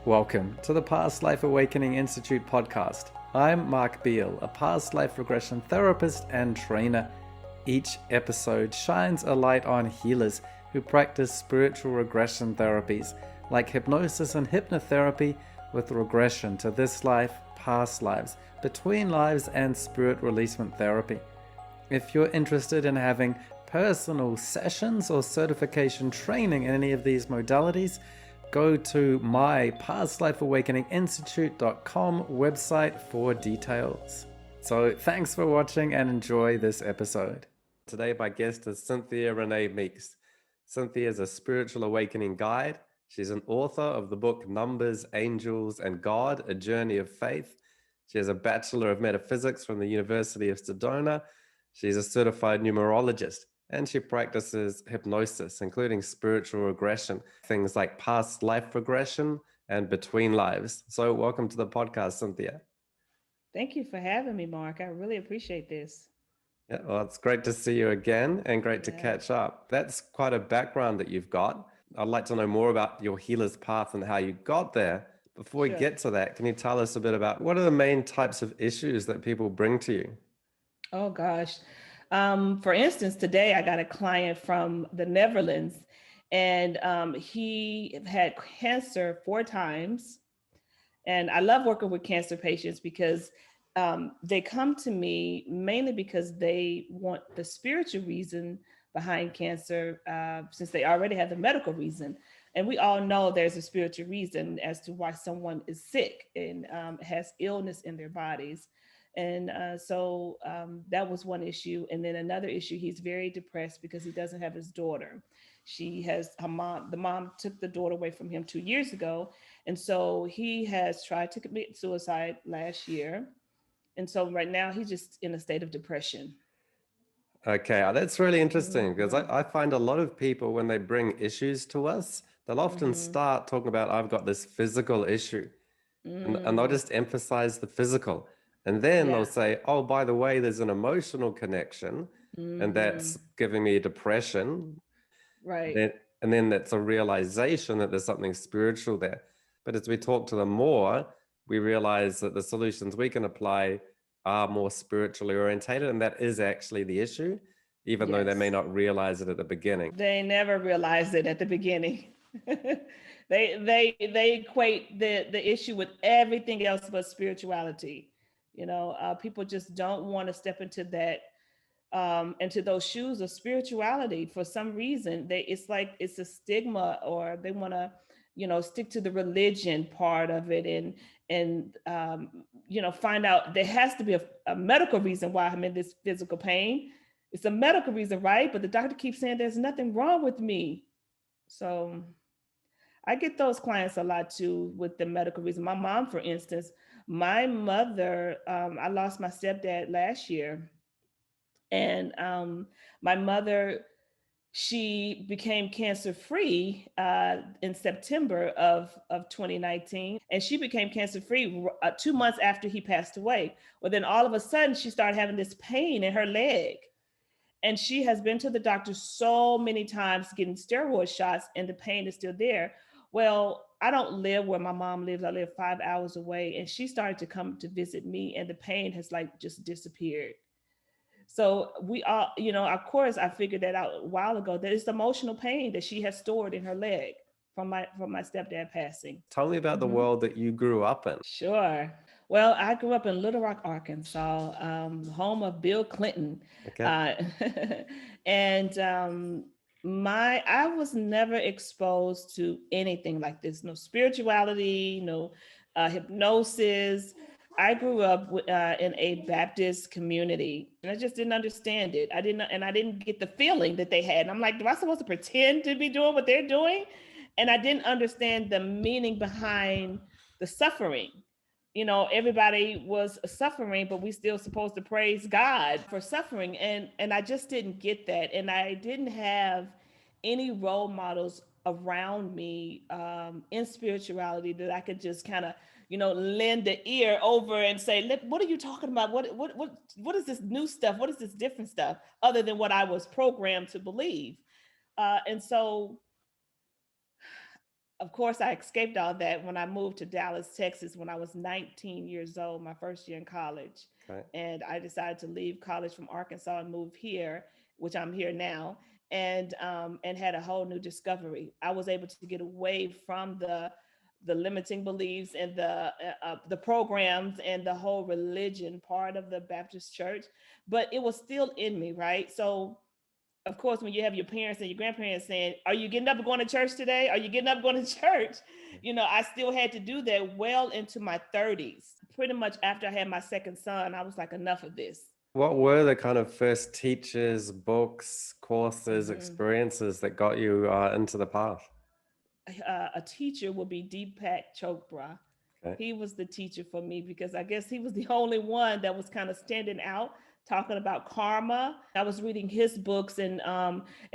Welcome to the Past Life Awakening Institute podcast. I'm Mark Beal, a past life regression therapist and trainer. Each episode shines a light on healers who practice spiritual regression therapies like hypnosis and hypnotherapy with regression to this life, past lives, between lives, and spirit releasement therapy. If you're interested in having personal sessions or certification training in any of these modalities, go to my pastlifeawakeninginstitute.com website for details. So thanks for watching and enjoy this episode. Today my guest is Cynthia Renee Meeks. Cynthia is a spiritual awakening guide. She's an author of the book Numbers, Angels, and God, A Journey of Faith. She has a Bachelor of Metaphysics from the University of Sedona. She's a certified numerologist, and she practices hypnosis, including spiritual regression, things like past life regression and between lives. So welcome to the podcast, Cynthia. Thank you for having me, Mark. I really appreciate this. Yeah, well, it's great to see you again and great to Yeah, catch up. That's quite a background that you've got. I'd like to know more about your healer's path and how you got there. Before we sure. get to that, can you tell us a bit about what are the main types of issues that people bring to you? Oh, gosh. For instance, today I got a client from the Netherlands, and he had cancer 4 times. And I love working with cancer patients because they come to me mainly because they want the spiritual reason behind cancer, since they already have the medical reason. And we all know there's a spiritual reason as to why someone is sick and has illness in their bodies. And that was one issue. And then another issue, he's very depressed because he doesn't have his daughter. She has her mom, the mom took the daughter away from him 2 years ago. And so he has tried to commit suicide last year. And so right now he's just in a state of depression. Okay, that's really interesting because Hmm. I find a lot of people, when they bring issues to us, they'll often Hmm. start talking about, I've got this physical issue, and they'll Mm. just emphasize the physical. And then they'll Yeah. say, oh, by the way, there's an emotional connection, and Hmm. that's giving me depression. Right. Then, and then that's a realization that there's something spiritual there. But as we talk to them more, we realize that the solutions we can apply are more spiritually orientated, and that is actually the issue, even though they may Yes. not realize it at the beginning. They never realized it at the beginning. They equate the issue with everything else but spirituality. People just don't want to step into that, into those shoes of spirituality for some reason. It's like it's a stigma, or they want to stick to the religion part of it, and find out there has to be a medical reason why I'm in this physical pain. It's a medical reason, right? But the doctor keeps saying there's nothing wrong with me. So I get those clients a lot too with the medical reason. My mom, for instance, my mother, I lost my stepdad last year, and my mother, she became cancer free in September of 2019, and she became cancer free 2 months after he passed away. Well, then all of a sudden she started having this pain in her leg, and she has been to the doctor so many times getting steroid shots, and the pain is still there. Well, I don't live where my mom lives. I live 5 hours away, and she started to come to visit me, and the pain has like just disappeared. So we all, of course, I figured that out a while ago, that it's emotional pain that she has stored in her leg from my stepdad passing. Tell me about the Hmm. world that you grew up in. Sure. Well, I grew up in Little Rock, Arkansas, home of Bill Clinton, Okay. uh, and my I was never exposed to anything like this. No spirituality, no hypnosis. I grew up in a Baptist community, and I just didn't understand it. I didn't get the feeling that they had. And I'm like, do I supposed to pretend to be doing what they're doing? And I didn't understand the meaning behind the suffering. Everybody was suffering, but we still supposed to praise God for suffering. And I just didn't get that. And I didn't have any role models around me in spirituality that I could just kind of lend the ear over and say, what are you talking about? What is this new stuff? What is this different stuff other than what I was programmed to believe? And so of course, I escaped all that when I moved to Dallas, Texas, when I was 19 years old, my first year in college. Okay. And I decided to leave college from Arkansas and move here, which I'm here now, and had a whole new discovery. I was able to get away from the limiting beliefs and the programs and the whole religion part of the Baptist church, but it was still in me, right? So of course, when you have your parents and your grandparents saying, "Are you getting up and going to church today? Are you getting up and going to church?" I still had to do that well into my 30s. Pretty much after I had my second son, I was like, enough of this. What were the kind of first teachers, books, courses, Mhm. experiences that got you into the path? A teacher would be Deepak Chopra. Okay. He was the teacher for me because I guess he was the only one that was kind of standing out talking about karma. I was reading his books and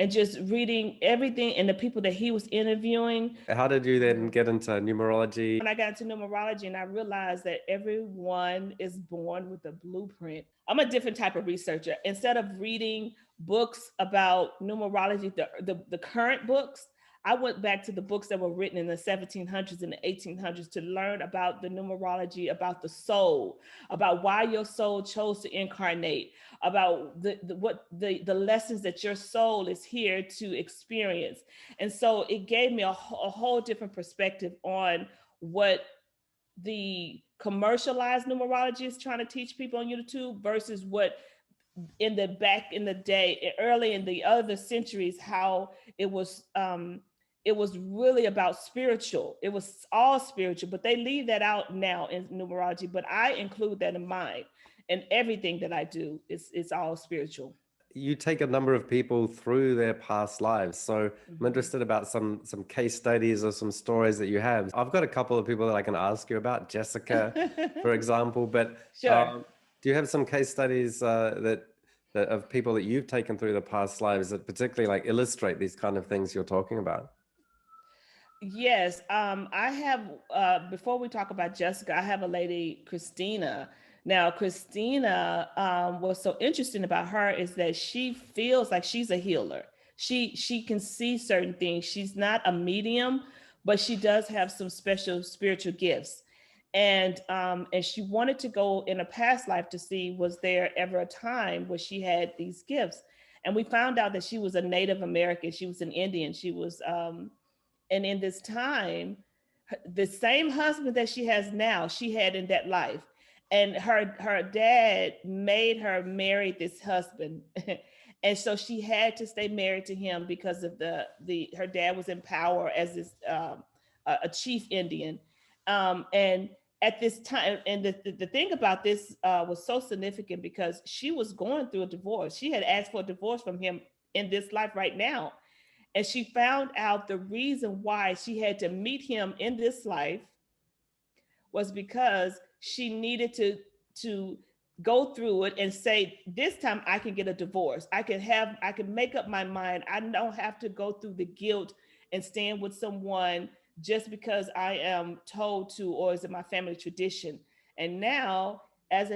just reading everything and the people that he was interviewing. How did you then get into numerology? When I got into numerology and I realized that everyone is born with a blueprint. I'm a different type of researcher. Instead of reading books about numerology, the current books, I went back to the books that were written in the 1700s and the 1800s to learn about the numerology, about the soul, about why your soul chose to incarnate, about the lessons that your soul is here to experience. And so it gave me a whole different perspective on what the commercialized numerology is trying to teach people on YouTube versus what in the back in the day, early in the other centuries, how it was really about spiritual. It was all spiritual, but they leave that out now in numerology. But I include that in mine, and everything that I do is it's all spiritual. You take a number of people through their past lives. So I'm Mhm. interested about some case studies or some stories that you have. I've got a couple of people that I can ask you about, Jessica, for example. But Sure. do you have some case studies that of people that you've taken through the past lives that particularly like illustrate these kind of things you're talking about? Yes, I have. Before we talk about Jessica, I have a lady, Christina. Now, Christina, what's so interesting about her is that she feels like she's a healer. She can see certain things. She's not a medium, but she does have some special spiritual gifts. And she wanted to go in a past life to see was there ever a time where she had these gifts. And we found out that she was a Native American. She was an Indian. She was and in this time, the same husband that she has now, she had in that life. And her dad made her marry this husband. And so she had to stay married to him because of the her dad was in power as this a chief Indian. And at this time, and the thing about this was so significant because she was going through a divorce. She had asked for a divorce from him in this life right now, and she found out the reason why she had to meet him in this life was because she needed to go through it and say, this time I can get a divorce. I can make up my mind. I don't have to go through the guilt and stand with someone just because I am told to, or is it my family tradition? And now as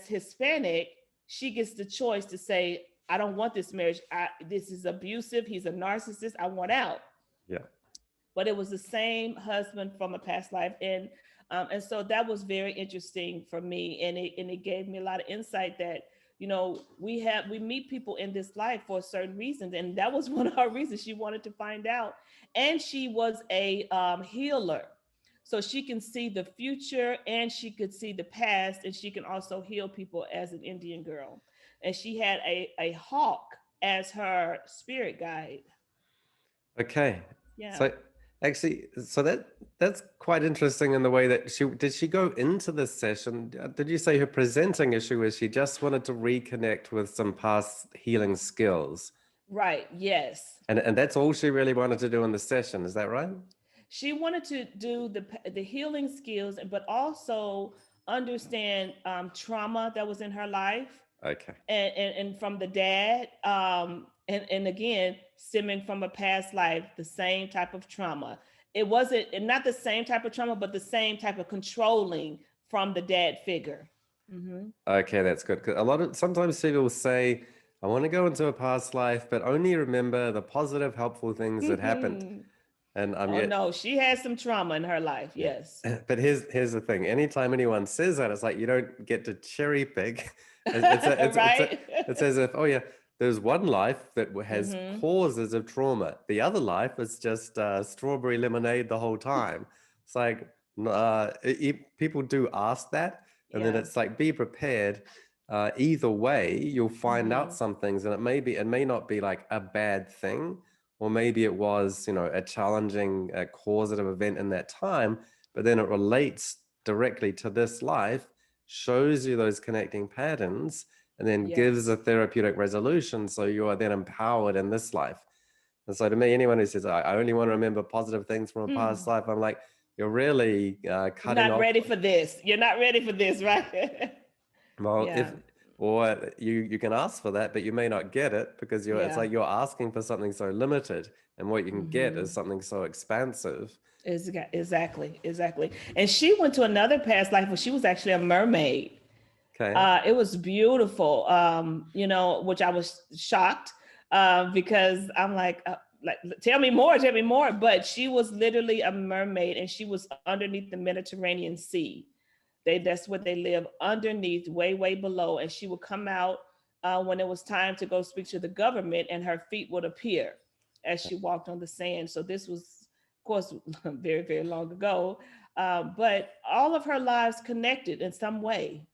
Hispanic, she gets the choice to say, I don't want this marriage. This is abusive. He's a narcissist. I want out. Yeah. But it was the same husband from a past life, and so that was very interesting for me, and it gave me a lot of insight that we meet people in this life for certain reasons, and that was one of her reasons she wanted to find out. And she was a healer, so she can see the future and she could see the past, and she can also heal people as an Indian girl. And she had a hawk as her spirit guide. Okay. Yeah. So actually, so that's quite interesting in the way that she go into this session? Did you say her presenting issue is she just wanted to reconnect with some past healing skills? Right. Yes. And that's all she really wanted to do in the session, is that right? She wanted to do the healing skills, but also understand trauma that was in her life, Okay. and from the dad, and again stemming from a past life, the same type of trauma. It wasn't not the same type of trauma, but the same type of controlling from the dad figure. Mm-hmm. Okay, that's good. 'Cause sometimes people say, I want to go into a past life, but only remember the positive, helpful things that happened. And Oh no, she had some trauma in her life. yeah. Yes. But here's the thing. Anytime anyone says that, it's like you don't get to cherry pick. Right? It's as if, oh yeah, there's one life that has Mm-hmm. causes of trauma. The other life is just strawberry lemonade the whole time. It's like people do ask that, and then Yeah. it's like be prepared. Either way, you'll find out Mm-hmm. some things, and it may not be like a bad thing, or maybe it was, a challenging causative event in that time, but then it relates directly to this life, shows you those connecting patterns, and then gives a Yes. therapeutic resolution. So you are then empowered in this life. And so to me, anyone who says, I only want to remember positive things from a past life, I'm like, you're really You're cutting not off. ready for this. You're not ready for this, right? Well, Yeah. or you can ask for that, but you may not get it because it's Yeah. like you're asking for something so limited, and what you can get Mm-hmm. is something so expansive. Exactly. Exactly. And she went to another past life where she was actually a mermaid. Okay. It was beautiful, which I was shocked because I'm like, tell me more. But she was literally a mermaid, and she was underneath the Mediterranean Sea. That's where they live, underneath, way, way below. And she would come out when it was time to go speak to the government, and her feet would appear as she walked on the sand. So this was, of course, very, very long ago. But all of her lives connected in some way.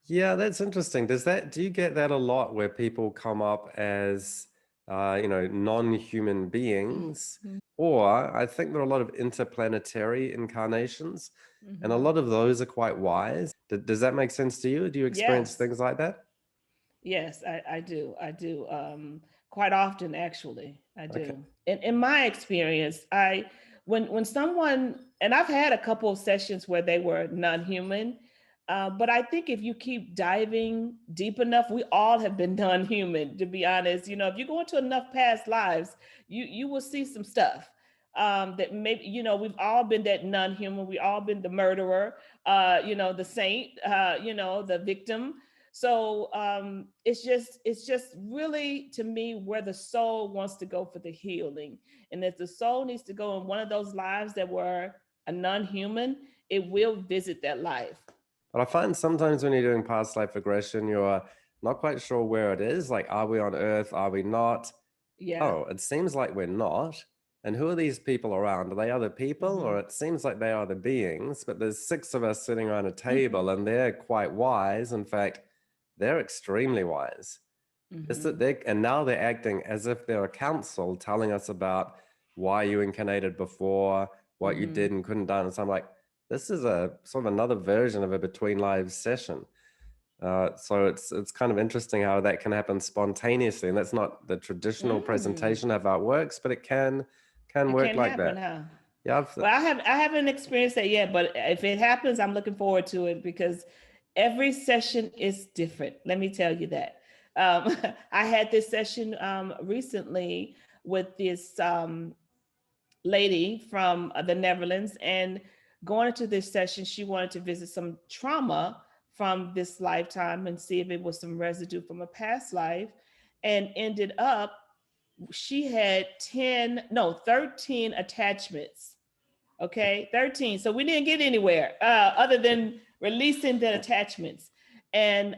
Yeah, that's interesting. Do you get that a lot where people come up as, non-human beings? Or I think there are a lot of interplanetary incarnations, and a Mm-hmm. lot of those are quite wise. Does that make sense to you? Do you experience Yes, things like that? yes, I do. I do. Quite often, actually, I Okay. do. In my experience, when someone, and I've had a couple of sessions where they were non-human, but I think if you keep diving deep enough, we all have been non-human. To be honest, if you go into enough past lives, you will see some stuff. That maybe we've all been that non-human. We all been the murderer, the saint, the victim. So it's just really, to me, where the soul wants to go for the healing. And if the soul needs to go in one of those lives that were a non-human, it will visit that life. But I find sometimes when you're doing past life regression, you're not quite sure where it is. Like, are we on Earth? Are we not? Yeah. Oh, it seems like we're not. And who are these people around? Are they other people? Or Mm-hmm. it seems like they are the beings, but there's six of us sitting around a table and they're quite wise. In fact, they're extremely wise. It's that Mm-hmm. and now they're acting as if they're a council telling us about why you incarnated before, what you Mm-hmm. did and couldn't do. And so I'm like, this is a sort of another version of a between lives session. So it's kind of interesting how that can happen spontaneously, and that's not the traditional Mm. presentation of how it works, but it can It work can like happen, that. huh? Yeah, Well, I haven't experienced that yet, but if it happens, I'm looking forward to it because every session is different. Let me tell you that. I had this session recently with this lady from the Netherlands, and going into this session, she wanted to visit some trauma from this lifetime and see if it was some residue from a past life, and ended up she had 13 attachments. Okay, 13. So we didn't get anywhere other than releasing the attachments. And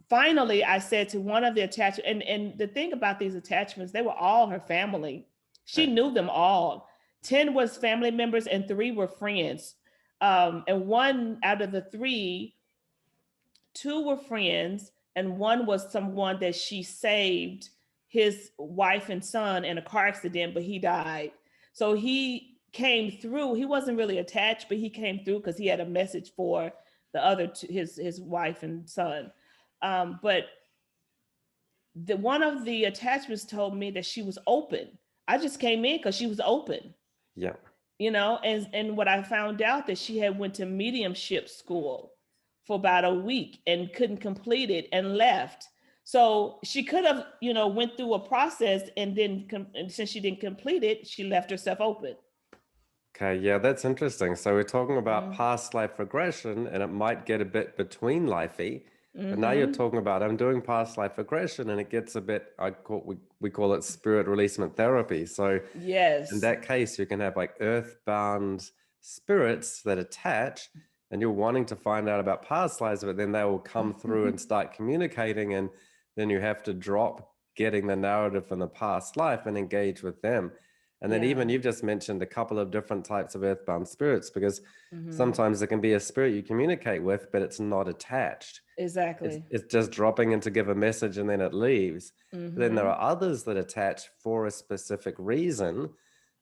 finally, I said to one of the attachments, and the thing about these attachments, they were all her family. She okay. knew them all. 10 was family members and 3 were friends. And one out of the 3, 2 were friends, and one was someone that she saved his wife and son in a car accident, but he died. So he came through. He wasn't really attached, but he came through because he had a message for the other two, his wife and son. But one of the attachments told me that she was open. I just came in because she was open, Yeah. and what I found out that she had went to mediumship school for about a week and couldn't complete it and left. So she could have went through a process, and then and since she didn't complete it, she left herself open. Okay, yeah, that's interesting. So we're talking about Mm-hmm. past life regression, and it might get a bit between lifey. But now you're Mm-hmm. talking about, I'm doing past life regression, and it gets a bit, we call it spirit releasement therapy. So in Yes. that case, you can have like earthbound spirits that attach, and you're wanting to find out about past lives, but then they will come through and start communicating, and then you have to drop getting the narrative from the past life and engage with them. And then Yeah. even you've just mentioned a couple of different types of earthbound spirits, because Mm-hmm. sometimes it can be a spirit you communicate with, but it's not attached. Exactly. It's just dropping in to give a message and then it leaves. But then there Mm-hmm. are others that attach for a specific reason,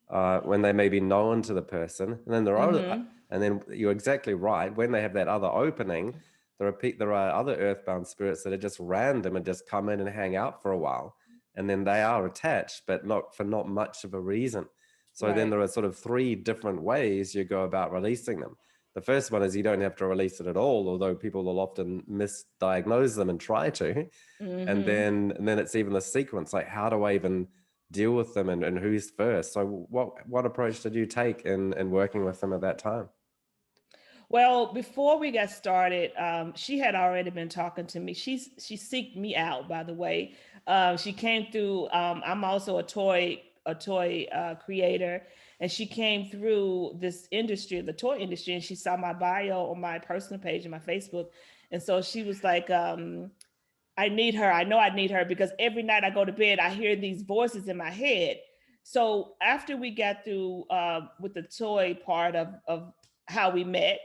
when they may be known to the person. And then there are, Mm-hmm. and then you're exactly right. When they have that other opening, there are other earthbound spirits that are just random and just come in and hang out for a while. And then they are attached, but not much of a reason. So then Right. there are sort of three different ways you go about releasing them. The first one is you don't have to release it at all, although people will often misdiagnose them and try to. Mm-hmm. And then it's even the sequence, like how do I even deal with them, and who's first? So what approach did you take in working with them at that time? Well, before we got started, she had already been talking to me. She seeked me out, by the way. She came through. I'm also a toy creator, and she came through this industry, the toy industry, and she saw my bio on my personal page and my Facebook, and so she was like, I need her. I know I need her because every night I go to bed, I hear these voices in my head. So after we got through with the toy part of how we met,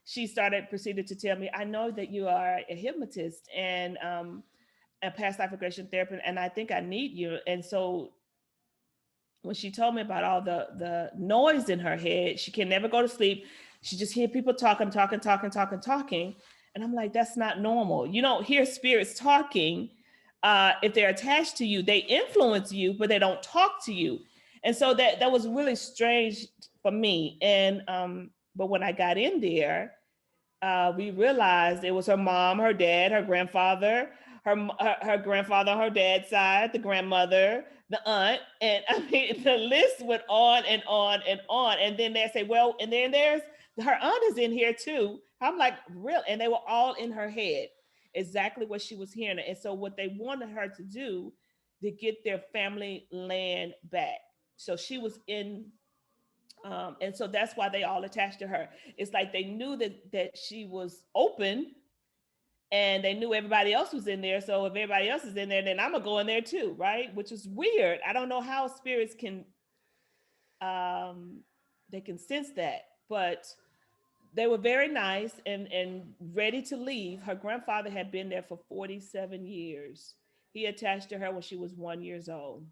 she proceeded to tell me, I know that you are a hypnotist and a past life regression therapist, and I think I need you. And so when she told me about all the noise in her head, she can never go to sleep. She just hear people talking. And I'm like, that's not normal. You don't hear spirits talking. If they're attached to you, they influence you, but they don't talk to you. And so that was really strange for me. And but when I got in there, we realized it was her mom, her dad, her grandfather, her grandfather on her dad's side, the grandmother, the aunt, and I mean the list went on and on and on. And then they say, well, and then there's her aunt is in here too. I'm like, real, and they were all in her head, exactly what she was hearing. And so what they wanted her to do to get their family land back. So she was in and so that's why they all attached to her. It's like they knew that she was open, and they knew everybody else was in there. So if everybody else is in there, then I'm gonna go in there too, right? Which is weird. I don't know how spirits can they can sense that, but they were very nice and ready to leave. Her grandfather had been there for 47 years. He attached to her when she was 1 year old.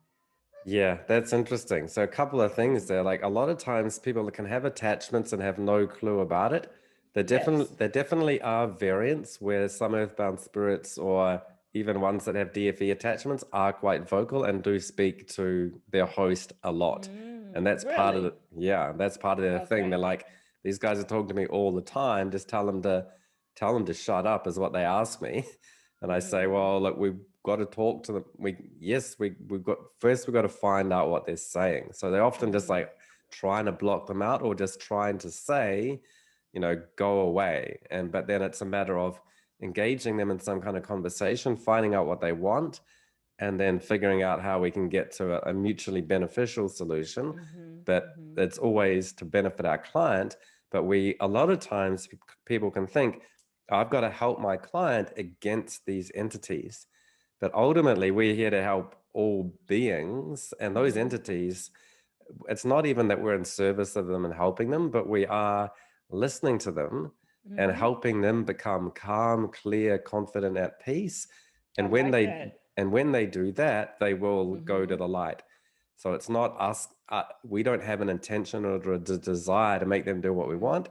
Yeah, that's interesting. So a couple of things there. Like a lot of times people can have attachments and have no clue about it. Yes. There definitely are variants where some earthbound spirits, or even ones that have DFE attachments, are quite vocal and do speak to their host a lot. And that's part of Really? the, yeah, that's part of their thing. They're Okay. like, these guys are talking to me all the time. Just tell them to shut up is what they ask me. And I say, Mm-hmm. well, look, we've got to talk to them. We've got to find out what they're saying. So they're often just Mm-hmm. like trying to block them out, or just trying to say, go away. But then it's a matter of engaging them in some kind of conversation, finding out what they want, and then figuring out how we can get to a mutually beneficial solution. Mm-hmm. But Mm-hmm. it's always to benefit our client. But a lot of times people can think, I've got to help my client against these entities. But ultimately, we're here to help all beings, and those Mm-hmm. entities, it's not even that we're in service of them and helping them, but we are listening to them and Mm-hmm. helping them become calm, clear, confident, at peace. I And like that. when they do that, they will go to Mm-hmm. the light. So it's not us. We don't have an intention or a desire to make them do what we Mm-hmm. want,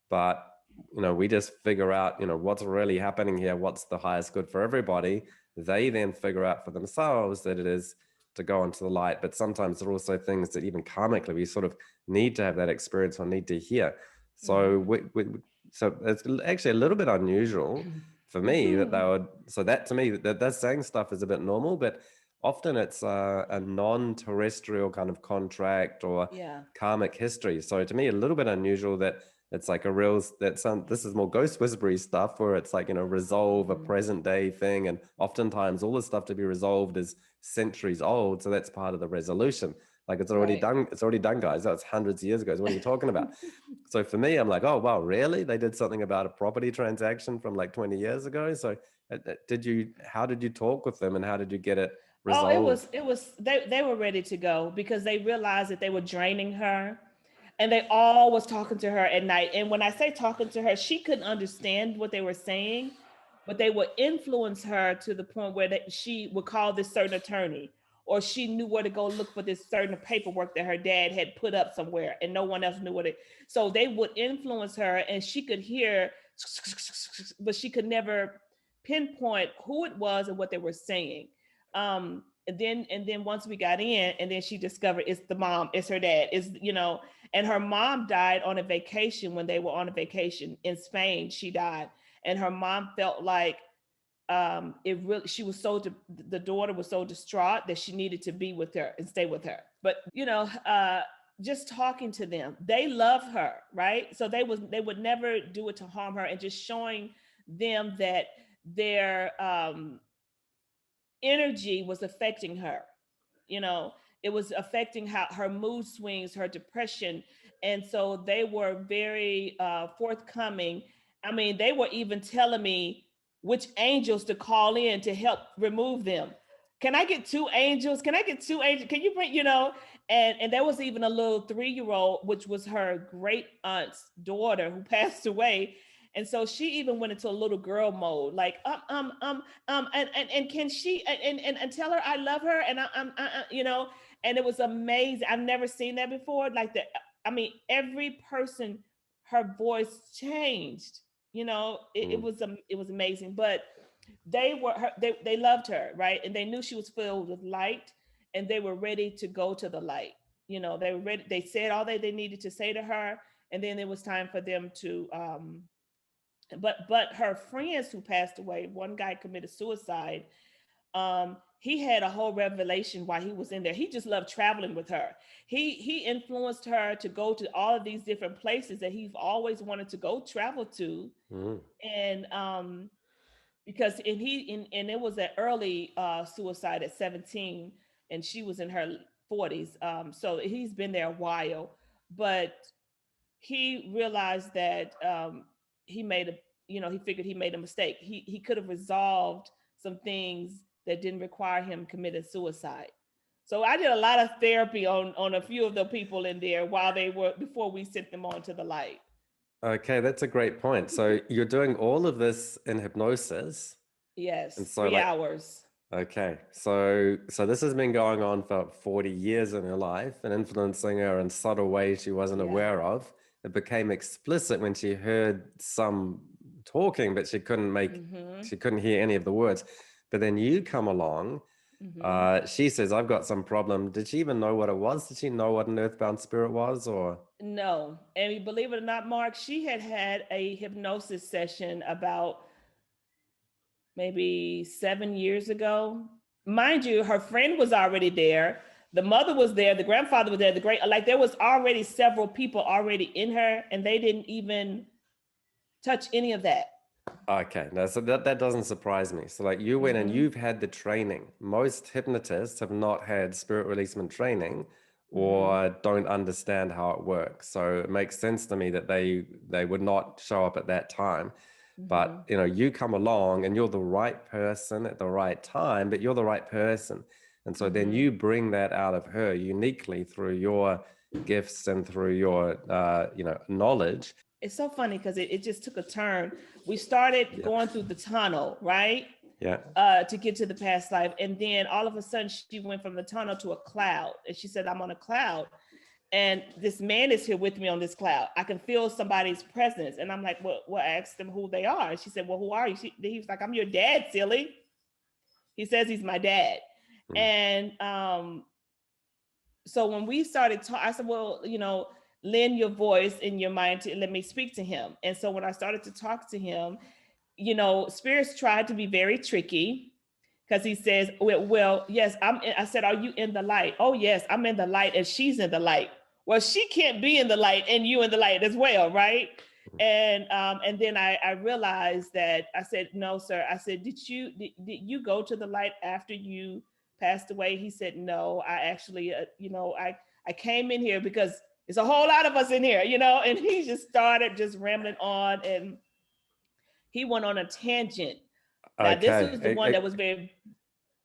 but we just figure out, what's really happening here, what's the highest good for everybody. They then figure out for themselves that it is to go into the light. But sometimes there are also things that even karmically we sort of need to have that experience or need to hear. So Mm-hmm. so it's actually a little bit unusual for me that they Mm-hmm. would. So that to me, that saying stuff is a bit normal, but often it's a non-terrestrial kind of contract or Yeah. karmic history. So to me, a little bit unusual that It's like a real, this is more ghost whispery stuff where it's like, resolve a present day thing. And oftentimes all the stuff to be resolved is centuries old. So that's part of the resolution. Like it's already done. It's already done, guys. That's hundreds of years ago. What are you talking about? So for me, I'm like, oh, wow, really? They did something about a property transaction from like 20 years ago. So how did you talk with them and how did you get it resolved? Oh, they were ready to go because they realized that they were draining her, and they all was talking to her at night. And when I say talking to her, she couldn't understand what they were saying, but they would influence her to the point where she would call this certain attorney, or she knew where to go look for this certain paperwork that her dad had put up somewhere and no one else knew what it. So they would influence her and she could hear, but she could never pinpoint who it was and what they were saying. And then once we got in, and then she discovered it's the mom, it's her dad, and her mom died on a vacation. When they were on a vacation in Spain, she died, and her mom felt like she was the daughter was so distraught that she needed to be with her and stay with her. But just talking to them, they love her, right? So they would never do it to harm her, and just showing them that their energy was affecting her. It was affecting how her mood swings, her depression. And so they were very forthcoming. I mean, they were even telling me which angels to call in to help remove them. Can I get 2 angels? Can I get 2 angels? Can you bring, and there was even a little 3-year-old, which was her great aunt's daughter who passed away. And so she even went into a little girl mode, like, and can she, and tell her I love her. And and it was amazing. I've never seen that before. Like every person, her voice changed, it was amazing. But they loved her, right? And they knew she was filled with light, and they were ready to go to the light. They were ready. They said all they needed to say to her. And then it was time for them to, but her friends who passed away, one guy committed suicide. He had a whole revelation while he was in there. He just loved traveling with her. He influenced her to go to all of these different places that he's always wanted to go travel to. And because it was an early suicide at 17, and she was in her 40s. So he's been there a while, but he realized that he figured he made a mistake. He could have resolved some things that didn't require him committing suicide. So I did a lot of therapy on a few of the people in there before we sent them on to the light. Okay, that's a great point. So you're doing all of this in hypnosis. Yes, and so 3 hours. Okay, so this has been going on for 40 years in her life and influencing her in subtle ways she wasn't aware of. It became explicit when she heard some talking, but she couldn't hear any of the words. But then you come along. She says, I've got some problem. Did she even know what it was? Did she know what an earthbound spirit was, or? No. And believe it or not, Mark, she had a hypnosis session about maybe 7 years ago. Mind you, her friend was already there. The mother was there. The grandfather was there. There was already several people already in her, and they didn't even touch any of that. Okay, no, so that doesn't surprise me. So like you went and you've had the training. Most hypnotists have not had spirit releasement training or don't understand how it works. So it makes sense to me that they would not show up at that time. But you come along and you're the right person at the right time, but you're the right person. And so then you bring that out of her uniquely through your gifts and through your knowledge. It's so funny because it just took a turn. We started going through the tunnel, right? Yeah. To get to the past life. And then all of a sudden she went from the tunnel to a cloud. And she said, I'm on a cloud. And this man is here with me on this cloud. I can feel somebody's presence. And I'm like, well, I asked them who they are. And she said, well, who are you? He was like, I'm your dad, silly. He says he's my dad. And so when we started talking, I said, well, lend your voice and your mind to let me speak to him. And so when I started to talk to him, spirits tried to be very tricky, because he says, well, yes, I said, are you in the light? Oh, yes, I'm in the light, and she's in the light. well, she can't be in the light and you in the light as well, right? And then I realized that I said, no, sir. I said, did you go to the light after you passed away? He said, no, I actually, I came in here because there's a whole lot of us in here, and he just started just rambling on, and he went on a tangent. Now, this was the one that was very...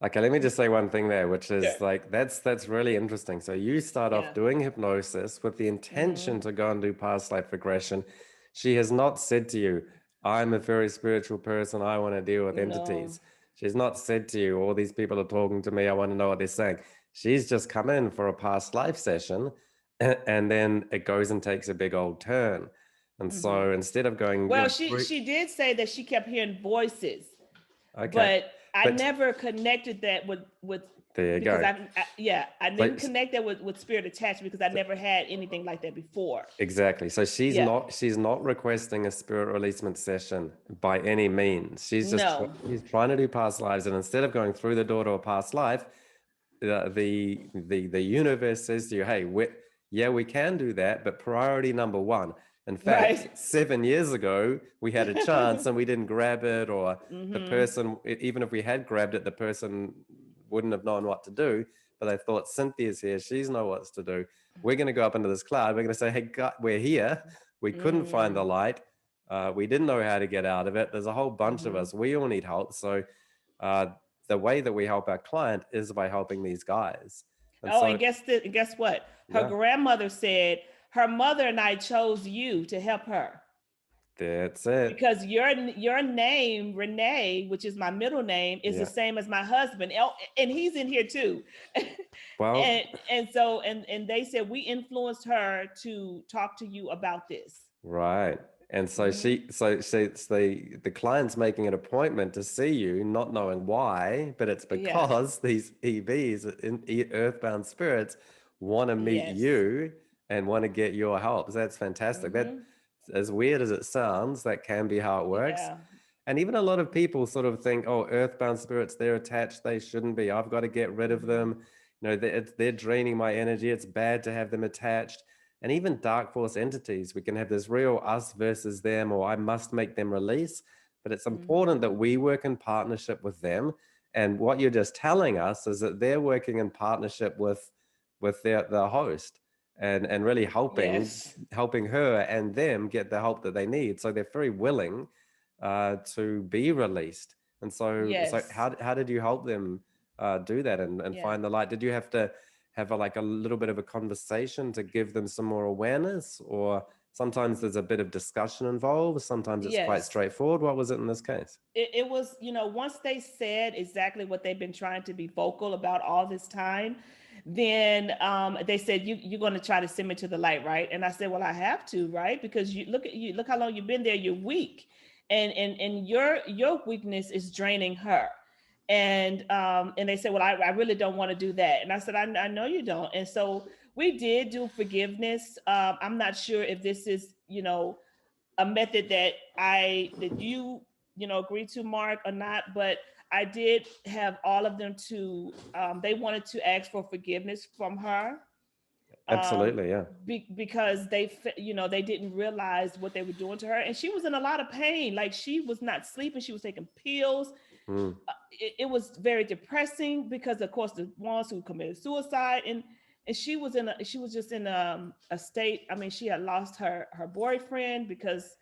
Okay, let me just say one thing there, which is Sure. like, that's really interesting. So you start off doing hypnosis with the intention to go and do past life regression. She has not said to you, I'm a very spiritual person, I want to deal with entities. She's not said to you, all these people are talking to me, I want to know what they're saying. She's just come in for a past life session, and then it goes and takes a big old turn. And so instead of going... Well, she did say that she kept hearing voices. Okay. But I never connected that with there you because go. I didn't connect that with spirit attachment because I never had anything like that before. Exactly. So she's not requesting a spirit releasement session by any means. She's just she's trying to do past lives, and instead of going through the door to a past life, the universe says to you, hey, we can do that, but priority number one. In fact, 7 years ago, we had a chance and we didn't grab it, or the person, even if we had grabbed it, the person wouldn't have known what to do. But they thought, Cynthia's here, she's knows what to do. We're going to go up into this cloud. We're going to say, hey, God, we're here. We couldn't find the light. We didn't know how to get out of it. There's a whole bunch of us. We all need help. So the way that we help our client is by helping these guys. And guess what? Her grandmother said her mother and I chose you to help her. That's it. Because your name, Renee, which is my middle name, is the same as my husband, and he's in here too. Well, and they said we influenced her to talk to you about this. Right. And so the client's making an appointment to see you, not knowing why, but it's because these EVs, Earthbound spirits, want to meet you and want to get your help. So that's fantastic. That, as weird as it sounds, that can be how it works. And even a lot of people sort of think, oh, Earthbound spirits, they're attached, they shouldn't be. I've got to get rid of them. They're draining my energy. It's bad to have them attached. And even dark force entities, we can have this real us versus them, or I must make them release. But it's important that we work in partnership with them. And what you're just telling us is that they're working in partnership with their host and really helping her and them get the help that they need. So they're very willing to be released. And so how did you help them do that and find the light? Did you have to have a little bit of a conversation to give them some more awareness, or sometimes there's a bit of discussion involved, sometimes it's quite straightforward? What was it in this case? It was, once they said exactly what they've been trying to be vocal about all this time, then they said, you're going to try to send me to the light, right? And I said, well, I have to, right? Because look how long you've been there. You're weak, and your weakness is draining her. And they said, well, I really don't want to do that. And I said, I know you don't. And so we did do forgiveness. I'm not sure if this is, a method that you agree to, Mark, or not, but I did have all of them to, they wanted to ask for forgiveness from her. Absolutely, because they didn't realize what they were doing to her. And she was in a lot of pain. Like, she was not sleeping. She was taking pills. It was very depressing because, of course, the ones who committed suicide, and she was just in a state. I mean, she had lost her boyfriend because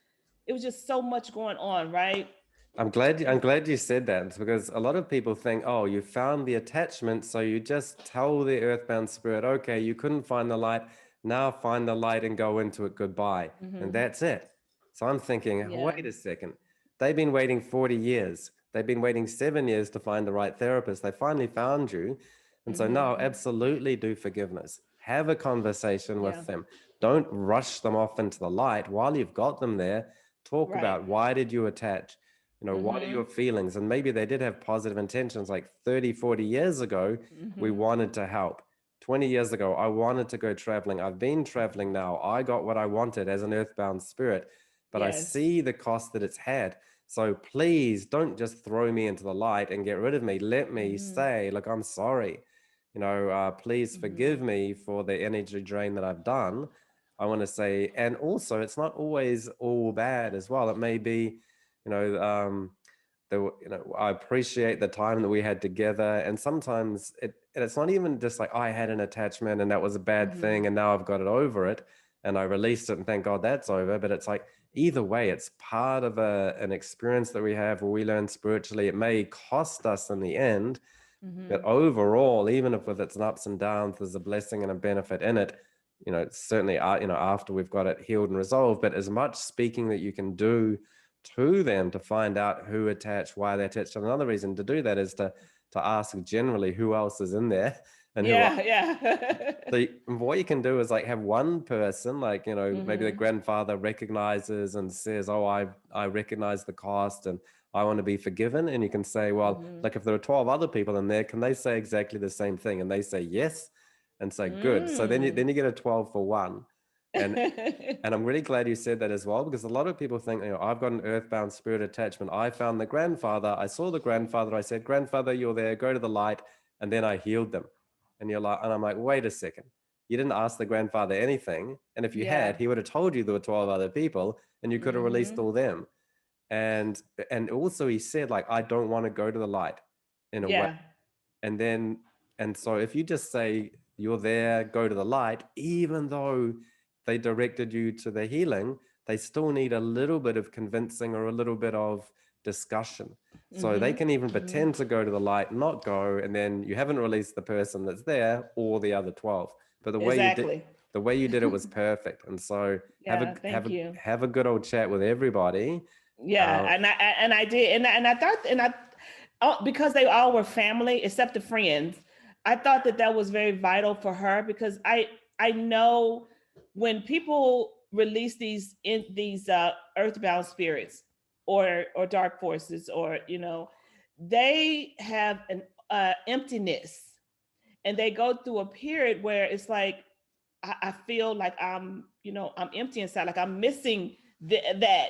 it was just so much going on, right? I'm glad you said that, because a lot of people think, oh, you found the attachment, so you just tell the Earthbound spirit, okay, you couldn't find the light, now find the light and go into it, goodbye. And that's it. So I'm thinking, wait a second. They've been waiting 40 years. They've been waiting 7 years to find the right therapist. They finally found you. And so no, absolutely do forgiveness. Have a conversation with them. Don't rush them off into the light while you've got them there. Talk about, why did you attach? What are your feelings? And maybe they did have positive intentions. Like 30, 40 years ago, we wanted to help. 20 years ago, I wanted to go traveling. I've been traveling now. I got what I wanted as an Earthbound spirit, but I see the cost that it's had. So please don't just throw me into the light and get rid of me. Let me say, look, I'm sorry. please forgive me for the energy drain that I've done. I want to say, and also it's not always all bad as well. It may be, you know, I appreciate the time that we had together. And sometimes it's not even just like, I had an attachment and that was a bad thing and now I've got it over it and I released it and thank God that's over. But it's like, either way, it's part of an experience that we have where we learn spiritually. It may cost us in the end, but overall, even if with its ups and downs, there's a blessing and a benefit in it. Certainly, after we've got it healed and resolved, but as much speaking that you can do to them to find out who attached, why they're attached. And another reason to do that is to ask generally who else is in there and who else. So what you can do is like have one person, like, maybe the grandfather recognizes and says, oh, I recognize the cost and I want to be forgiven. And you can say, well, like if there are 12 other people in there, can they say exactly the same thing? And they say yes. And say, good. So then you get a 12 for one. And I'm really glad you said that as well, because a lot of people think, I've got an earthbound spirit attachment. I found the grandfather. I saw the grandfather. I said, grandfather, you're there. Go to the light. And then I healed them. And I'm like, wait a second. You didn't ask the grandfather anything. And if you had, he would have told you there were 12 other people and you could have released all them. And also he said, like, I don't want to go to the light in a way. And so if you just say you're there, go to the light, even though they directed you to the healing, they still need a little bit of convincing or a little bit of discussion. So they can even pretend to go to the light, not go, and then you haven't released the person that's there or the other 12. But the way you did it was perfect. And so have a good old chat with everybody. And I did, and I thought, because they all were family except the friends, I thought that was very vital for her, because I know when people release these earthbound spirits or dark forces, or they have an emptiness, and they go through a period where it's like I feel like I'm empty inside, like I'm missing that.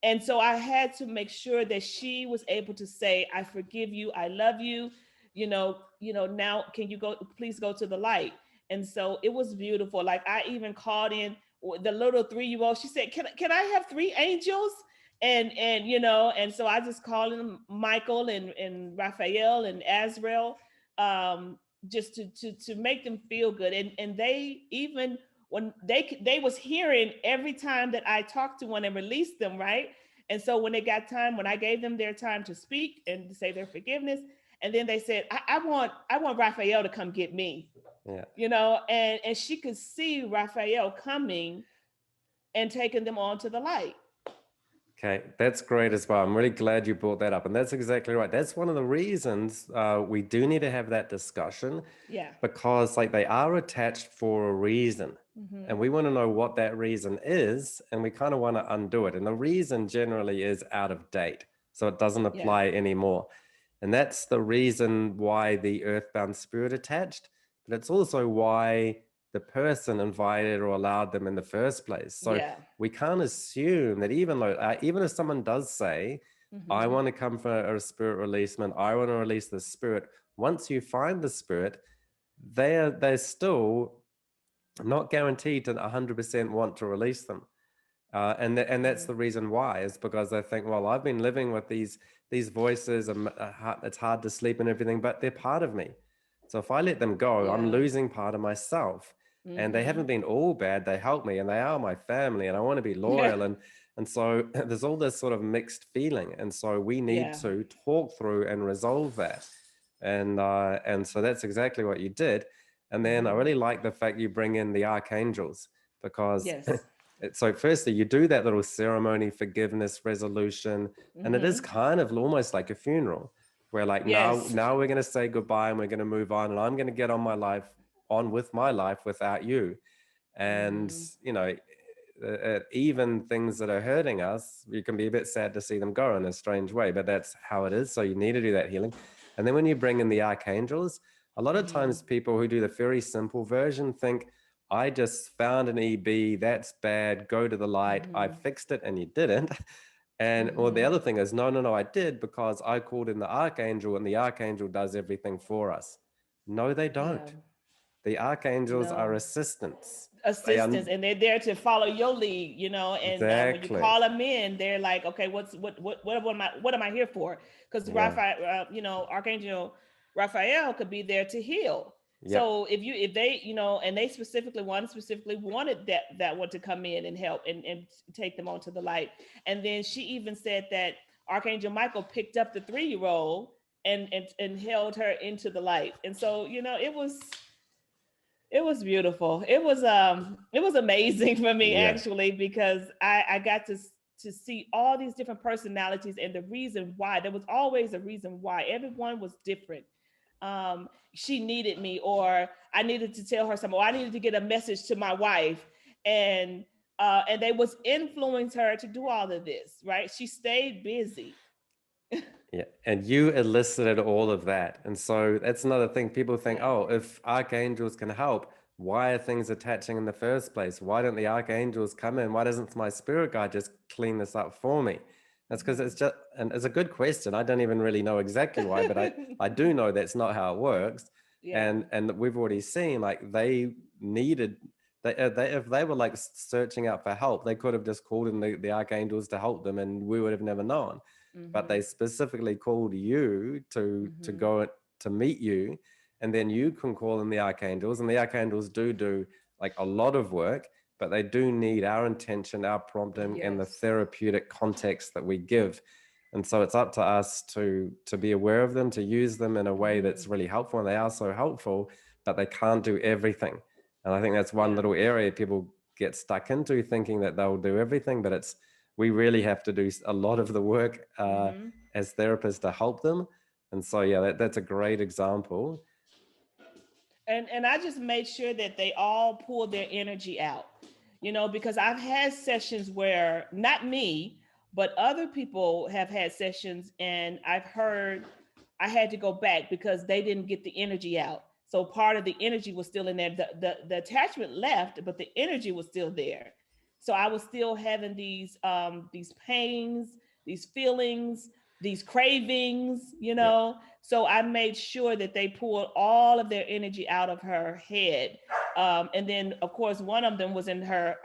And so I had to make sure that she was able to say, I forgive you, I love you, now can you please go to the light. And so it was beautiful. Like I even called in the little 3-year-old. She said, can I have 3 angels? And so I just called in Michael and Rafael and Azrael, just to make them feel good. And they, even when they was hearing every time that I talked to one and released them, right? And so when they got time, when I gave them their time to speak and to say their forgiveness, and then they said, I want Rafael to come get me. And she could see Rafael coming and taking them on to the light. Okay, that's great as well. I'm really glad you brought that up. And that's exactly right. That's one of the reasons we do need to have that discussion. Yeah. Because like they are attached for a reason. And we want to know what that reason is. And we kind of want to undo it. And the reason generally is out of date. So it doesn't apply anymore. And that's the reason why the earthbound spirit attached. But it's also why the person invited or allowed them in the first place. So we can't assume that even if someone does say, I want to come for a spirit releasement, I want to release the spirit. Once you find the spirit, they're still not guaranteed to 100% want to release them. And that's the reason why, is because they think, well, I've been living with these voices and it's hard to sleep and everything, but they're part of me. So if I let them go, I'm losing part of myself. And they haven't been all bad. They help me and they are my family and I want to be loyal. And so there's all this sort of mixed feeling. And so we need to talk through and resolve that. And so that's exactly what you did. And then I really like the fact you bring in the archangels, because so firstly, you do that little ceremony, forgiveness, resolution, and it is kind of almost like a funeral where like now we're going to say goodbye and we're going to move on, and I'm going to get on with my life without you. And, even things that are hurting us, you can be a bit sad to see them go in a strange way, but that's how it is. So you need to do that healing. And then when you bring in the archangels, a lot of times people who do the very simple version think, I just found an EB, that's bad, go to the light, I fixed it, and you didn't. And or the other thing is, no, I did, because I called in the archangel and the archangel does everything for us. No, they Yeah. don't. The archangels are No. assistants. They are Assistants, and they're there to follow your lead, you know. And when you exactly. call them in, they're like, okay, what am I here for? Because Yeah. Raphael, Archangel Raphael could be there to heal. Yep. So if they, and they specifically wanted that one to come in and help and take them onto the light. And then she even said that Archangel Michael picked up the 3-year old and held her into the light. And so, it was beautiful. It was amazing for me, Yeah. actually, because I got to see all these different personalities, and the reason why. There was always a reason why. Everyone was different. She needed me, or I needed to tell her something, or I needed to get a message to my wife, and they was influence her to do all of this, right? She stayed busy. Yeah, and you elicited all of that. And so that's another thing. People think, Yeah. oh, if archangels can help, why are things attaching in the first place? Why don't the archangels come in? Why doesn't my spirit guide just clean this up for me? That's because it's just, and it's a good question. I don't even really know exactly why, but I do know that's not how it works. Yeah. And we've already seen like they needed, if they were like searching out for help, they could have just called in the archangels to help them and we would have never known, but they Mm-hmm. specifically called you to Mm-hmm. go to meet you, and then you can call in the archangels, and the archangels do like a lot of work, but they do need our intention, our prompting, and the Yes. therapeutic context that we give. And so it's up to us to be aware of them, to use them in a way Mm-hmm. that's really helpful, and they are so helpful, but they can't do everything. And I think that's one Yeah. little area people get stuck into, thinking that they'll do everything, but it's, we really have to do a lot of the work Mm-hmm. as therapists to help them. And so, yeah, that's a great example. And I just made sure that they all pulled their energy out, because I've had sessions where not me, but other people have had sessions, and I've heard I had to go back because they didn't get the energy out. So part of the energy was still in there. The attachment left, but the energy was still there. So I was still having these pains, these feelings, these cravings, Yeah, So I made sure that they pulled all of their energy out of her head. And then of course one of them was in her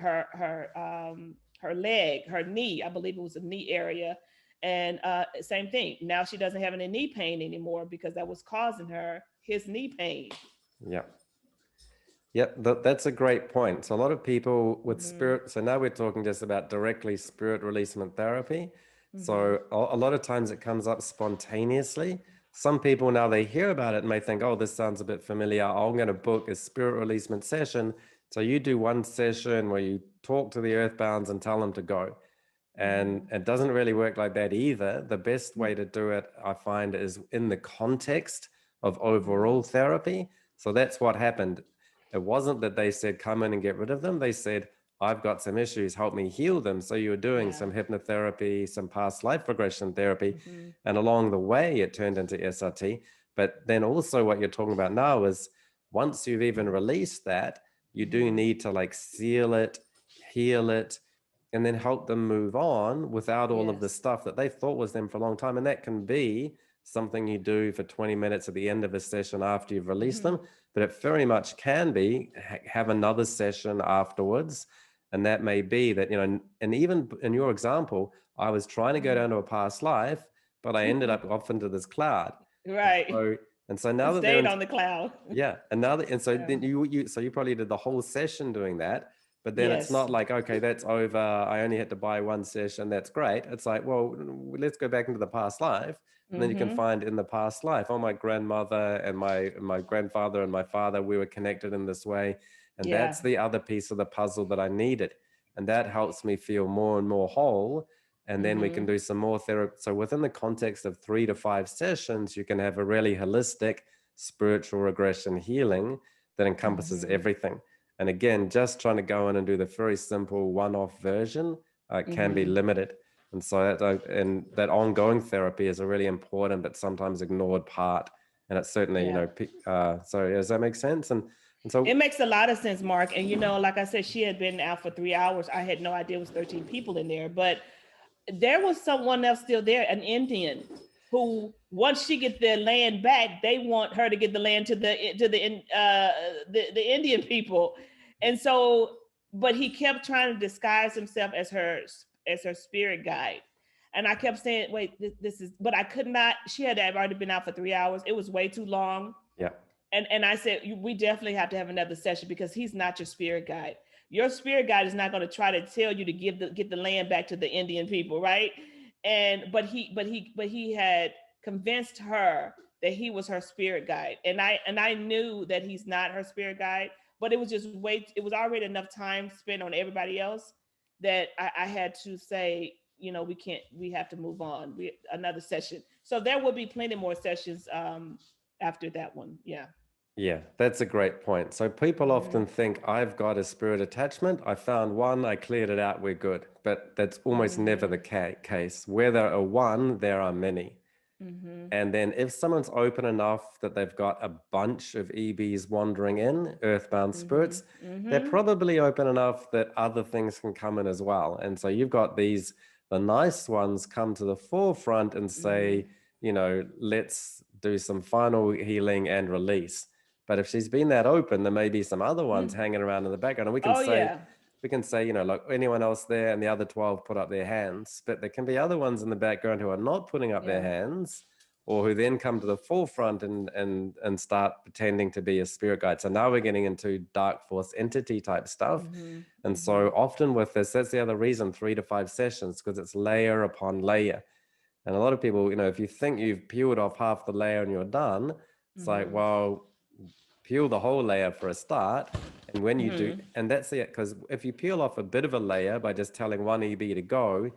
leg, her knee. I believe it was a knee area. And same thing. Now she doesn't have any knee pain anymore because that was causing her his knee pain. yeah. Yep, that's a great point. So a lot of people with Mm-hmm. spirit, so now we're talking just about directly spirit releasement therapy. Mm-hmm. So a lot of times it comes up spontaneously. Some people now they hear about it and may think, oh, this sounds a bit familiar. I'm going to book a spirit releasement session. So you do one session where you talk to the earthbounds and tell them to go. And Mm-hmm. it doesn't really work like that either. The best way to do it, I find, is in the context of Mm-hmm. overall therapy. So that's what happened. It wasn't that they said, come in and get rid of them. They said, I've got some issues, help me heal them. So you were doing Yeah. some hypnotherapy, some past life regression therapy. Mm-hmm. And along the way, it turned into SRT. But then also, what you're talking about now is once you've even released that, you do Mm-hmm. need to like seal it, heal it, and then help them move on without all of the Yes. stuff that they thought was them for a long time. And that can be something you do for 20 minutes at the end of a session after you've released Mm-hmm. them, but it very much can be have another session afterwards. And that may be that, and even in your example, I was trying to go down to a past life, but I ended up off into this cloud. And Right. so, and so now It that they're stayed in, on the cloud. yeah, and now that, and so Yeah. then so you probably did the whole session doing that, but then it's Yes. not like, okay, that's over. I only had to buy one session. That's great. It's like, well, let's go back into the past life, and then you can Mm-hmm. find in the past life, oh, my grandmother and my grandfather and my father, we were connected in this way, and Yeah. that's the other piece of the puzzle that I needed, and that helps me feel more and more whole. And then we can Mm-hmm. do some more therapy. So within the context of 3 to 5 sessions, you can have a really holistic spiritual regression healing that encompasses Mm-hmm. everything. And again, just trying to go in and do the very simple one-off version can be Mm-hmm. limited. And so and that ongoing therapy is a really important but sometimes ignored part. And it's certainly, Yeah. so does that make sense? And It so, makes a lot of sense, Mark. And like I said, she had been out for 3 hours. I had no idea it was 13 people in there, but there was someone else still there, an Indian. who once she gets their land back, they want her to get the land to the Indian people. And so, but he kept trying to disguise himself as her spirit guide. And I kept saying, wait, this is, but I could not. She had already been out for 3 hours. It was way too long. Yeah. And I said, we definitely have to have another session, because he's not your spirit guide. Your spirit guide is not going to try to tell you to get the land back to the Indian people, right? But he had convinced her that he was her spirit guide. And I knew that he's not her spirit guide, but it was just it was already enough time spent on everybody else that I had to say, we have to move on. Another session. So there will be plenty more sessions after that one. Yeah. Yeah, that's a great point. So people often think, I've got a spirit attachment. I found one, I cleared it out, we're good. But that's almost never the case. Where there are one, there are many. And then if someone's open enough that they've got a bunch of EBs wandering in, earthbound spirits, they're probably open enough that other things can come in as well. And so you've got the nice ones come to the forefront and say, let's do some final healing and release. But if she's been that open, there may be some other ones hanging around in the background. And we can say, look, anyone else there, and the other 12 put up their hands. But there can be other ones in the background who are not putting up their hands, or who then come to the forefront and start pretending to be a spirit guide. So now we're getting into dark force entity type stuff. And so often with this, that's the other reason, 3 to 5 sessions, because it's layer upon layer. And a lot of people, if you think you've peeled off half the layer and you're done, it's like, well, peel the whole layer for a start. And when you do, and that's it, because if you peel off a bit of a layer by just telling one EB to go,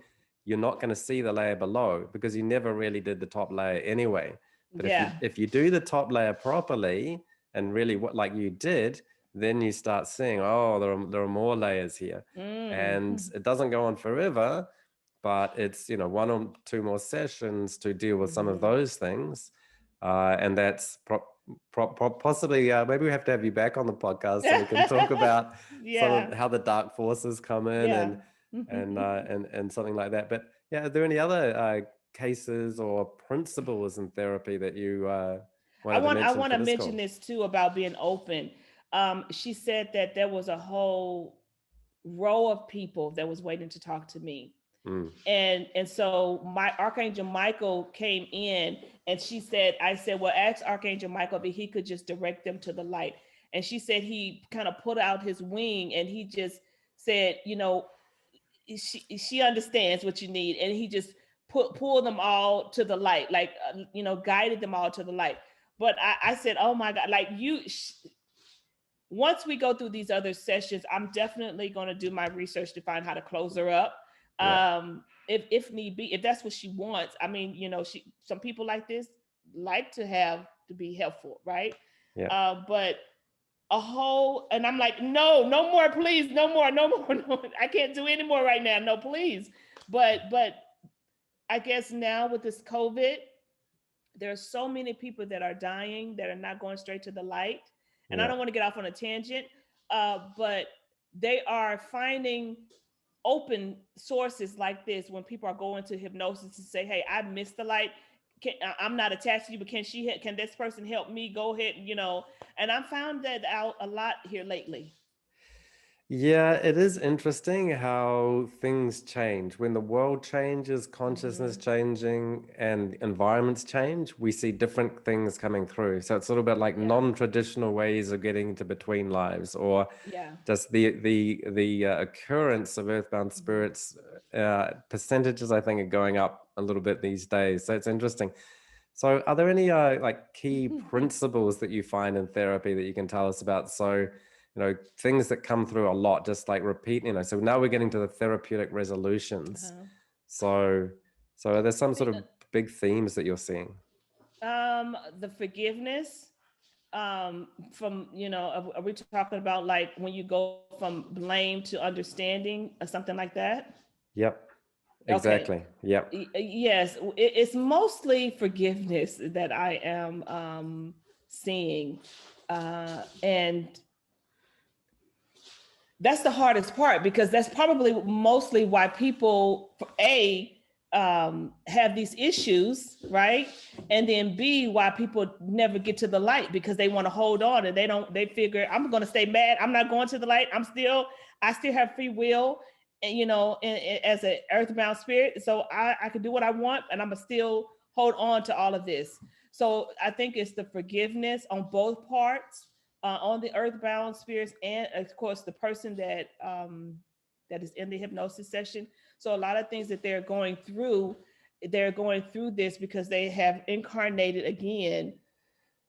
you're not going to see the layer below, because you never really did the top layer anyway. But if you do the top layer properly and really like you did, then you start seeing, there are more layers here. And it doesn't go on forever, but it's 1 or 2 more sessions to deal with some of those things. And that's possibly maybe we have to have you back on the podcast so we can talk about some of how the dark forces come in and something like that. But are there any other cases or principles in therapy that you I want to mention this too about being open. She said that there was a whole row of people that was waiting to talk to me. And so my Archangel Michael came in, and I said, well, ask Archangel Michael if he could just direct them to the light. And she said he kind of put out his wing, and he just said, she understands what you need. And he just pulled them all to the light, like, guided them all to the light. But I said, oh my God, like once we go through these other sessions, I'm definitely going to do my research to find how to close her up. If need be, if that's what she wants. I mean, some people like this like to be helpful, right? But and I'm like, no more, please, no more. I can't do any more right now. No, please. But I guess now with this COVID, there are so many people that are dying that are not going straight to the light. And I don't want to get off on a tangent, but they are finding open sources like this when people are going to hypnosis to say, hey, I missed the light. I'm not attached to you, but can this person help me? Go ahead, and I found that out a lot here lately. Yeah, it is interesting how things change. When the world changes, consciousness changing, and environments change, we see different things coming through. So it's a little bit like non-traditional ways of getting to between lives, or just the occurrence of earthbound spirits. Percentages, I think, are going up a little bit these days. So it's interesting. So are there any like key principles that you find in therapy that you can tell us about? So things that come through a lot, just like repeat, so now we're getting to the therapeutic resolutions. So are there some sort of big themes that you're seeing? The forgiveness, from, are we talking about like when you go from blame to understanding or something like that? Yep. Exactly. Okay. Yep. Yes. It's mostly forgiveness that I am seeing. And that's the hardest part, because that's probably mostly why people, have these issues, right? And then B, why people never get to the light, because they want to hold on and they figure, I'm going to stay mad, I'm not going to the light, I still have free will, and as an earthbound spirit, so I can do what I want, and I'm gonna still hold on to all of this. So I think it's the forgiveness on both parts, on the earthbound spirits, and of course the person that is in the hypnosis session. So a lot of things that they're going through this because they have incarnated again,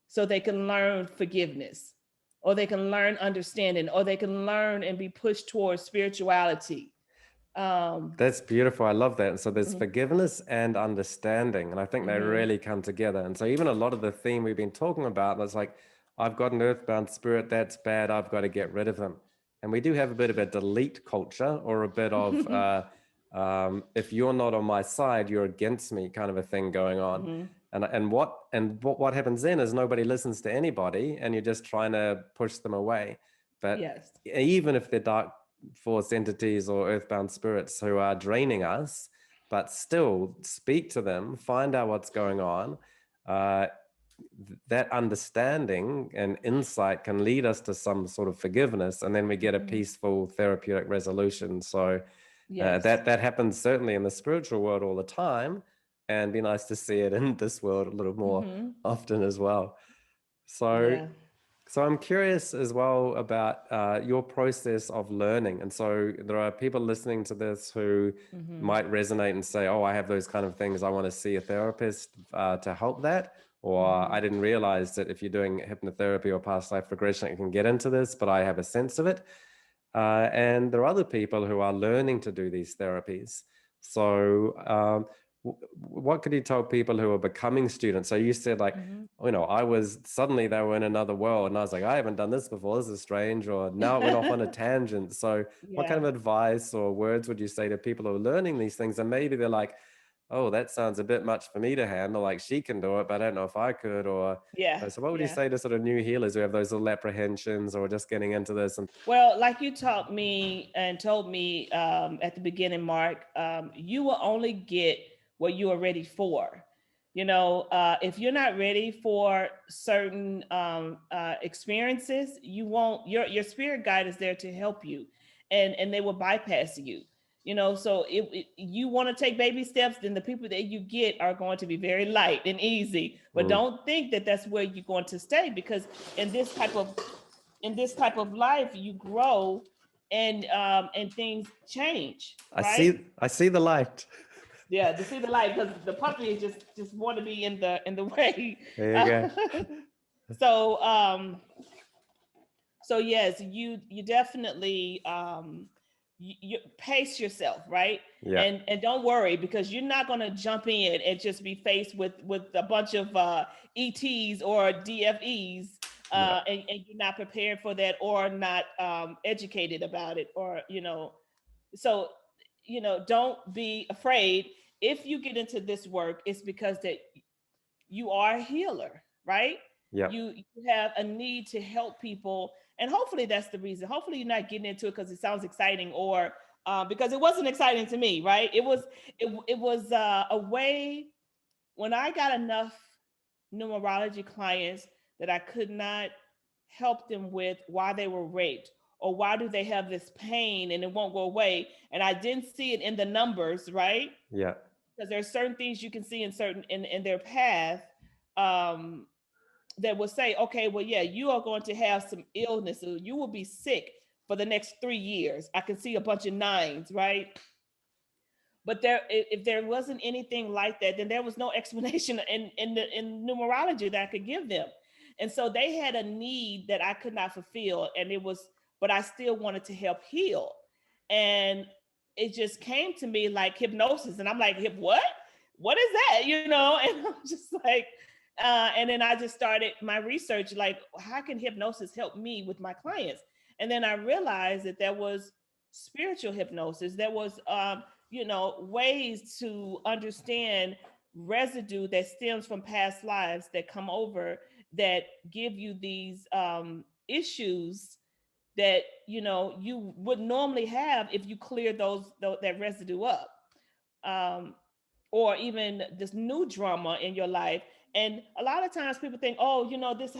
so they can learn forgiveness, or they can learn understanding, or they can learn and be pushed towards spirituality. That's beautiful. I love that. And so there's Mhm. forgiveness and understanding, and I think they really come together. And so even a lot of the theme we've been talking about, it's like, I've got an earthbound spirit, that's bad, I've got to get rid of them. And we do have a bit of a delete culture, or a bit of if you're not on my side, you're against me kind of a thing going on. And what happens then is nobody listens to anybody, and you're just trying to push them away. But Yes. even if they're dark force entities or earthbound spirits who are draining us, but still speak to them, find out what's going on. That understanding and insight can lead us to some sort of forgiveness, and then we get a peaceful therapeutic resolution. So Yes. that happens certainly in the spiritual world all the time, and be nice to see it in this world a little more often as well. So Yeah. so I'm curious as well about your process of learning. And so there are people listening to this who might resonate and say, oh, I have those kind of things, I want to see a therapist to help that. Or I didn't realize that if you're doing hypnotherapy or past life regression, it can get into this, but I have a sense of it. And there are other people who are learning to do these therapies. So what could you tell people who are becoming students? So you said, like, I was suddenly, they were in another world, and I was like, I haven't done this before, this is strange, or now it went off on a tangent. So what kind of advice or words would you say to people who are learning these things, and maybe they're like, oh, that sounds a bit much for me to handle, like she can do it, but I don't know if I could? Or so what would you say to sort of new healers who have those little apprehensions, or just getting into this? And Well, like you taught me and told me at the beginning, Mark, you will only get what you are ready for. If you're not ready for certain experiences, you won't. Your spirit guide is there to help you, and they will bypass you. So you want to take baby steps, then the people that you get are going to be very light and easy. But don't think that that's where you're going to stay, because in this type of life, you grow, and things change, right? I see the light. Yeah, to see the light, because the puppy just want to be in the way. There you go. So yes, you definitely you pace yourself, right? Yeah. And don't worry, because you're not going to jump in and just be faced with a bunch of ETs or DFEs, and you're not prepared for that, or not educated about it, or so don't be afraid. If you get into this work, it's because that you are a healer, right? Yeah. You have a need to help people, and hopefully that's the reason. Hopefully you're not getting into it because it sounds exciting, or because it wasn't exciting to me, right? It was a way, when I got enough numerology clients that I could not help them with why they were raped, or why do they have this pain and it won't go away, and I didn't see it in the numbers, right? Yeah. Because there's certain things you can see in their path, um, that will say, okay, well, yeah, you are going to have some illness, so you will be sick for the next 3 years. I can see a bunch of nines, right? But if there wasn't anything like that, then there was no explanation in numerology that I could give them. And so they had a need that I could not fulfill, but I still wanted to help heal. And it just came to me like hypnosis, and I'm like, what? What is that? And I'm just like, and then I just started my research, like, how can hypnosis help me with my clients? And then I realized that there was spiritual hypnosis. There was ways to understand residue that stems from past lives that come over, that give you these issues that you would normally have if you clear that residue up. or even this new drama in your life. And a lot of times people think, oh, this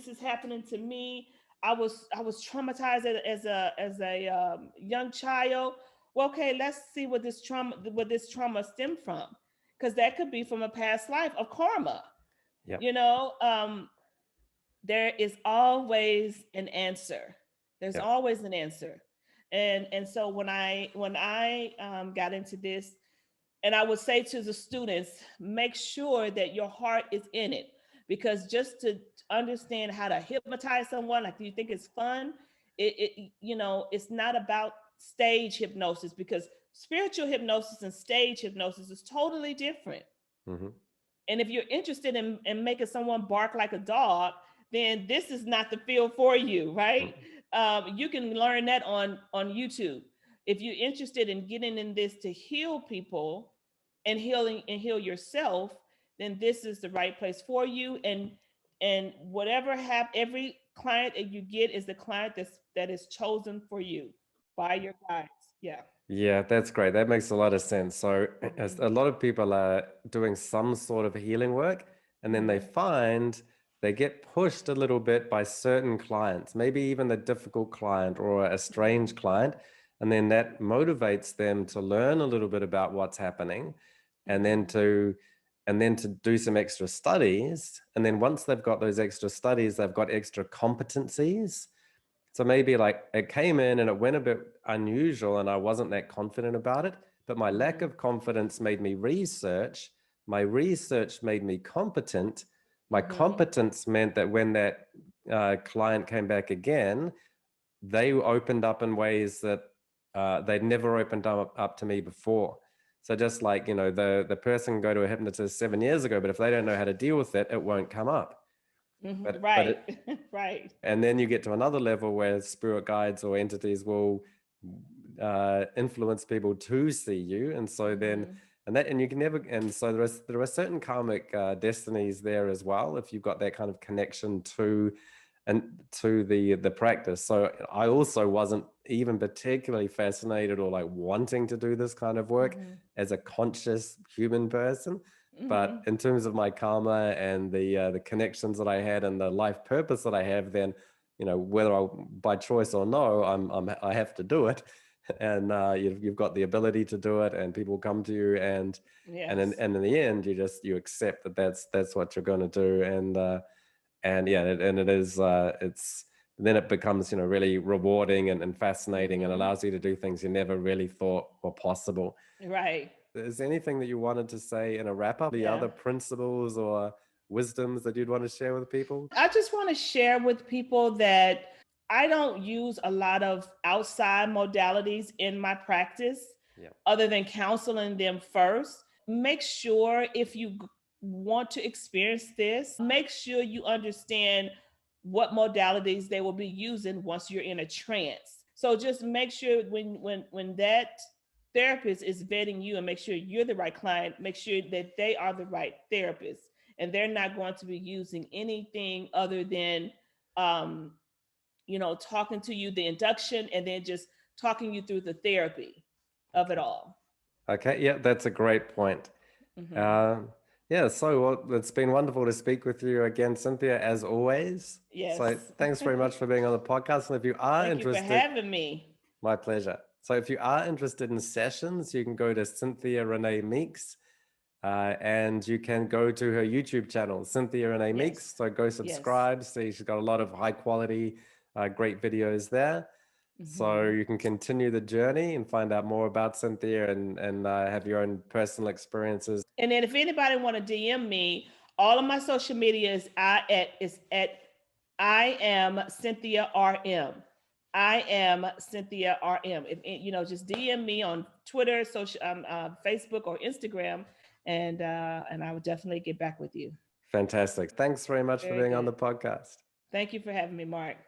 is happening to me. I was traumatized as a young child. Well, okay, let's see what this trauma stemmed from, because that could be from a past life of karma. Yep. There is always an answer. There's Yep. always an answer. And so when I got into this, and I would say to the students, make sure that your heart is in it, because just to understand how to hypnotize someone, like, do you think it's fun? It's not about stage hypnosis, because spiritual hypnosis and stage hypnosis is totally different. Mm-hmm. And if you're interested in making someone bark like a dog, then this is not the field for you, right? Mm-hmm. You can learn that on YouTube. If you're interested in getting in this to heal people and heal yourself, then this is the right place for you. And whatever every client that you get is the client that is chosen for you by your guides. Yeah. Yeah, that's great. That makes a lot of sense. So as a lot of people are doing some sort of healing work, and then they find they get pushed a little bit by certain clients, maybe even a difficult client or a strange client. And then that motivates them to learn a little bit about what's happening, and then to do some extra studies. And then once they've got those extra studies, they've got extra competencies. So maybe like it came in and it went a bit unusual and I wasn't that confident about it, but my lack of confidence made me research. My research made me competent. My competence meant that when that client came back again, they opened up in ways that they'd never opened up to me before. So just like, the person can go to a hypnotist 7 years ago, but if they don't know how to deal with it, it won't come up. Right. Right. And then you get to another level where spirit guides or entities will influence people to see you. And so then, and you can never, and so there are certain karmic destinies there as well, if you've got that kind of connection to the practice. So I also wasn't even particularly fascinated or like wanting to do this kind of work as a conscious human person. But in terms of my karma and the connections that I had and the life purpose that I have, then, whether by choice or no, I have to do it. And you've got the ability to do it, and people come to you, and in the end, you accept that that's what you're going to do, and it is then it becomes really rewarding and fascinating, and allows you to do things you never really thought were possible. Right. Is there anything that you wanted to say in a wrap up? The other principles or wisdoms that you'd want to share with people? I just want to share with people that I don't use a lot of outside modalities in my practice, other than counseling them first. Make sure, if you want to experience this, make sure you understand what modalities they will be using once you're in a trance. So just make sure when that therapist is vetting you, and make sure you're the right client, make sure that they are the right therapist, and they're not going to be using anything other than talking to you, the induction, and then just talking you through the therapy of it all. Okay, yeah, that's a great point. So it's been wonderful to speak with you again, Cynthia, as always. Yes. So thanks very much for being on the podcast. And if you are interested, thank you for having me. My pleasure. So if you are interested in sessions, you can go to Cynthia Renee Meeks, and you can go to her YouTube channel, Cynthia Renee Meeks. So go subscribe. See, she's got a lot of high quality, great videos there. So you can continue the journey and find out more about Cynthia and have your own personal experiences. And then if anybody want to DM me, all of my social media is at I am Cynthia RM. I am Cynthia RM. If, just DM me on Twitter, Facebook, or Instagram, and I will definitely get back with you. Fantastic. Thanks very much for being on the podcast. Thank you for having me, Mark.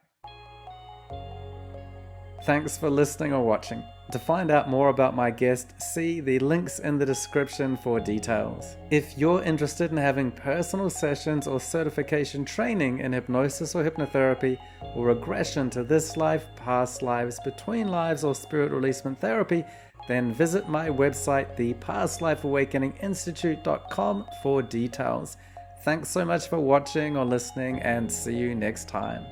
Thanks for listening or watching. To find out more about my guest, see the links in the description for details. If you're interested in having personal sessions or certification training in hypnosis or hypnotherapy, or regression to this life, past lives, between lives, or spirit releasement therapy, then visit my website, the pastlifeawakeninginstitute.com, for details. Thanks so much for watching or listening, and see you next time.